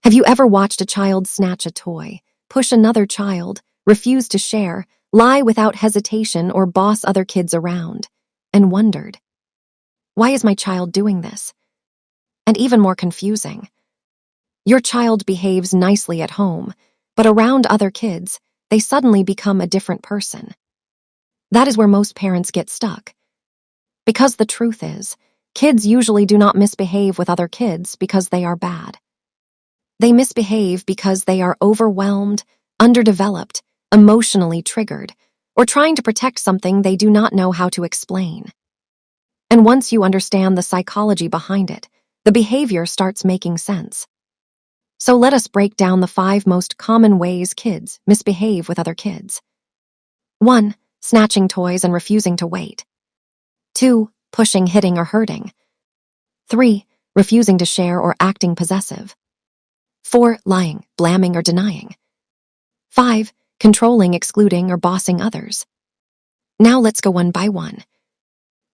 Have you ever watched a child snatch a toy, push another child, refuse to share, lie without hesitation, or boss other kids around, and wondered, why is my child doing this? And even more confusing, your child behaves nicely at home, but around other kids, they suddenly become a different person. That is where most parents get stuck. Because the truth is, kids usually do not misbehave with other kids because they are bad. They misbehave because they are overwhelmed, underdeveloped, emotionally triggered, or trying to protect something they do not know how to explain. And once you understand the psychology behind it, the behavior starts making sense. So let us break down the 5 most common ways kids misbehave with other kids. 1. Snatching toys and refusing to wait. 2. Pushing, hitting, or hurting. 3. Refusing to share or acting possessive. 4. Lying, blaming, or denying. 5. Controlling, excluding, or bossing others. Now let's go one by one.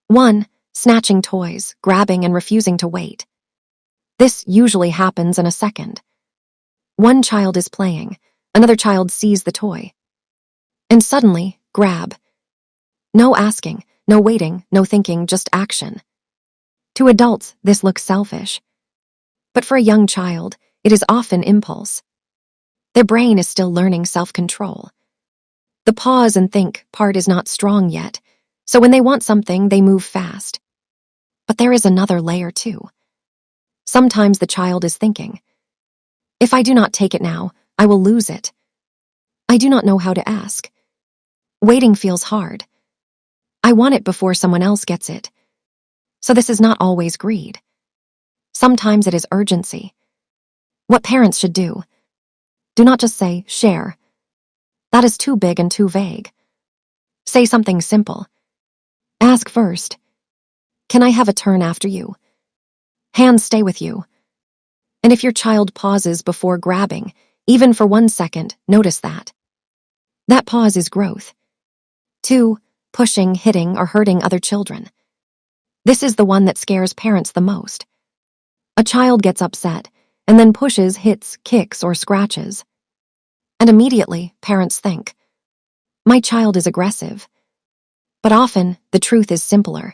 1. Snatching toys, grabbing, and refusing to wait. This usually happens in a second. One child is playing, another child sees the toy. And suddenly, grab. No asking, no waiting, no thinking, just action. To adults, this looks selfish. But for a young child, it is often impulse. Their brain is still learning self-control. The pause and think part is not strong yet, so when they want something, they move fast. But there is another layer too. Sometimes the child is thinking, if I do not take it now, I will lose it. I do not know how to ask. Waiting feels hard. I want it before someone else gets it. So this is not always greed. Sometimes it is urgency. What parents should do not just say, share. That is too big and too vague. Say something simple. Ask first. Can I have a turn after you? Hands stay with you. And if your child pauses before grabbing, even for 1 second, notice that. That pause is growth. 2. Pushing, hitting, or hurting other children. This is the one that scares parents the most. A child gets upset, and then pushes, hits, kicks, or scratches. And immediately, parents think, my child is aggressive. But often, the truth is simpler.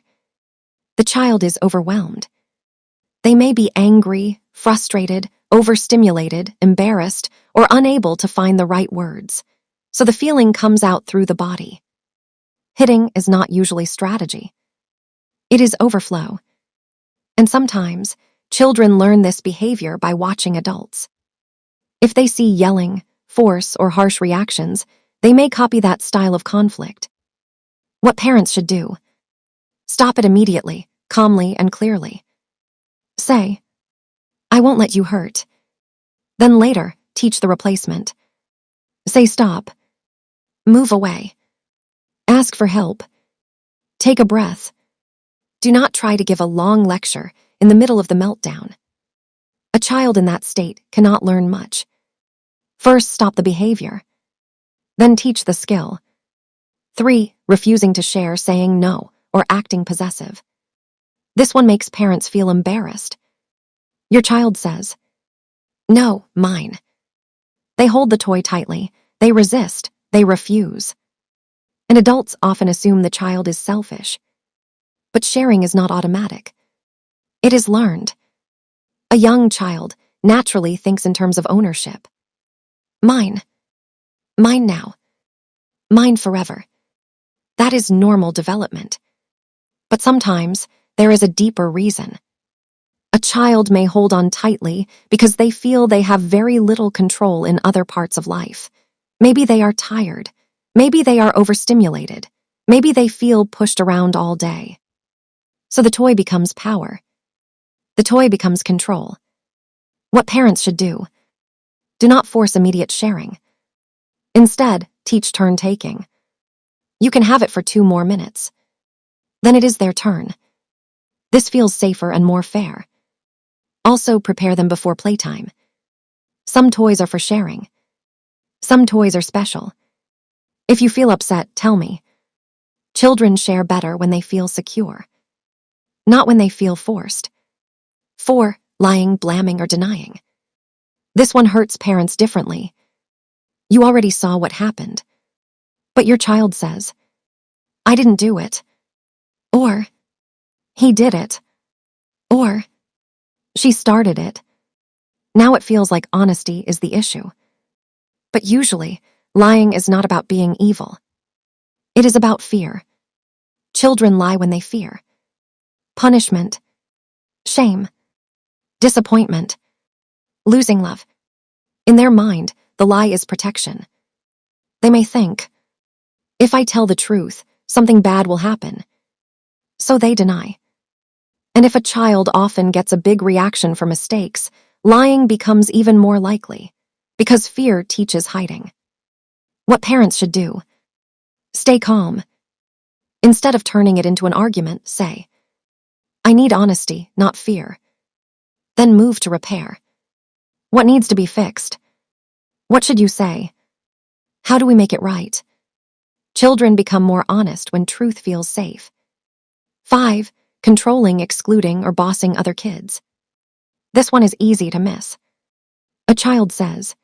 The child is overwhelmed. They may be angry, frustrated, overstimulated, embarrassed, or unable to find the right words, so the feeling comes out through the body. Hitting is not usually strategy. It is overflow. And sometimes, children learn this behavior by watching adults. If they see yelling, force, or harsh reactions, they may copy that style of conflict. What parents should do: stop it immediately, calmly, and clearly. Say, I won't let you hurt. Then later, teach the replacement. Say stop. Move away. Ask for help. Take a breath. Do not try to give a long lecture in the middle of the meltdown. A child in that state cannot learn much. First, stop the behavior. Then teach the skill. 3. Refusing to share, saying no, or acting possessive. This one makes parents feel embarrassed. Your child says, no, mine. They hold the toy tightly, they resist, they refuse. And adults often assume the child is selfish. But sharing is not automatic. It is learned. A young child naturally thinks in terms of ownership. Mine. Mine now. Mine forever. That is normal development. But sometimes there is a deeper reason. A child may hold on tightly because they feel they have very little control in other parts of life. Maybe they are tired. Maybe they are overstimulated. Maybe they feel pushed around all day. So the toy becomes power. The toy becomes control. What parents should do not force immediate sharing. Instead, teach turn-taking. You can have it for 2 more minutes. Then it is their turn. This feels safer and more fair. Also, prepare them before playtime. Some toys are for sharing. Some toys are special. If you feel upset, tell me. Children share better when they feel secure, not when they feel forced. 4. Lying, blaming, or denying. This one hurts parents differently. You already saw what happened. But your child says, I didn't do it. Or, he did it. Or, she started it. Now it feels like honesty is the issue. But usually, lying is not about being evil. It is about fear. Children lie when they fear. Punishment, shame, disappointment, losing love. In their mind, the lie is protection. They may think, if I tell the truth, something bad will happen. So they deny. And if a child often gets a big reaction for mistakes, lying becomes even more likely, because fear teaches hiding. What parents should do: stay calm. Instead of turning it into an argument, say, I need honesty, not fear. Then move to repair. What needs to be fixed? What should you say? How do we make it right? Children become more honest when truth feels safe. 5. Controlling, excluding, or bossing other kids. This one is easy to miss. A child says,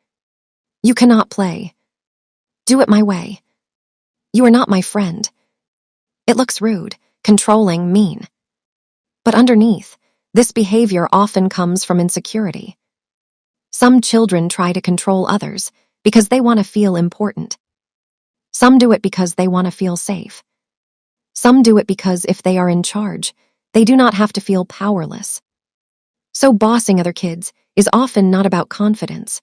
you cannot play. Do it my way. You are not my friend. It looks rude, controlling, mean. But underneath, this behavior often comes from insecurity. Some children try to control others because they want to feel important. Some do it because they want to feel safe. Some do it because if they are in charge, they do not have to feel powerless. So bossing other kids is often not about confidence.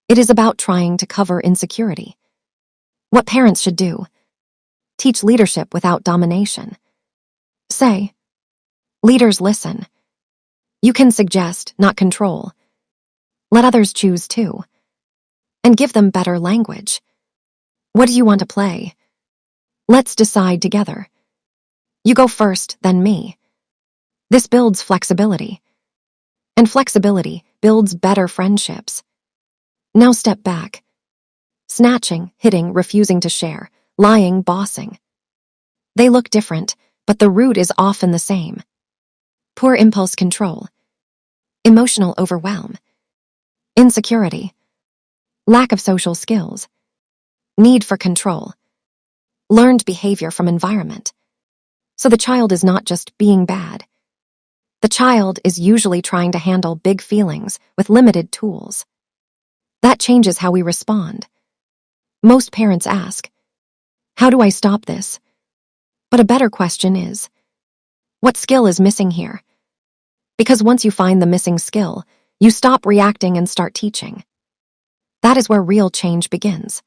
It is about trying to cover insecurity. What parents should do: teach leadership without domination. Say, leaders listen. You can suggest, not control. Let others choose too. And give them better language. What do you want to play? Let's decide together. You go first, then me. This builds flexibility. And flexibility builds better friendships. Now step back. Snatching, hitting, refusing to share, lying, bossing. They look different, but the root is often the same. Poor impulse control. Emotional overwhelm. Insecurity. Lack of social skills. Need for control. Learned behavior from environment. So the child is not just being bad. The child is usually trying to handle big feelings with limited tools. That changes how we respond. Most parents ask, how do I stop this? But a better question is, what skill is missing here? Because once you find the missing skill, you stop reacting and start teaching. That is where real change begins.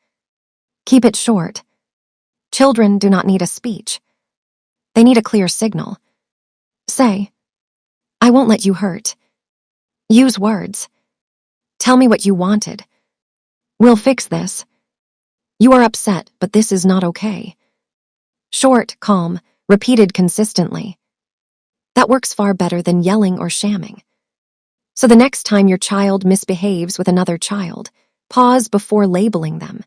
Keep it short. Children do not need a speech. They need a clear signal. Say, I won't let you hurt. Use words. Tell me what you wanted. We'll fix this. You are upset, but this is not okay. Short, calm, repeated consistently. That works far better than yelling or shamming. So the next time your child misbehaves with another child, pause before labeling them.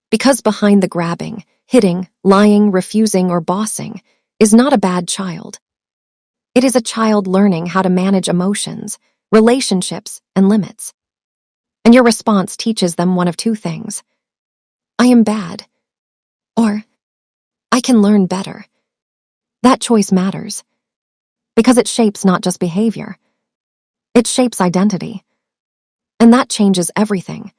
Because behind the grabbing, hitting, lying, refusing, or bossing is not a bad child. It is a child learning how to manage emotions, relationships, and limits. And your response teaches them one of two things: I am bad, or I can learn better. That choice matters, because it shapes not just behavior, it shapes identity. And that changes everything.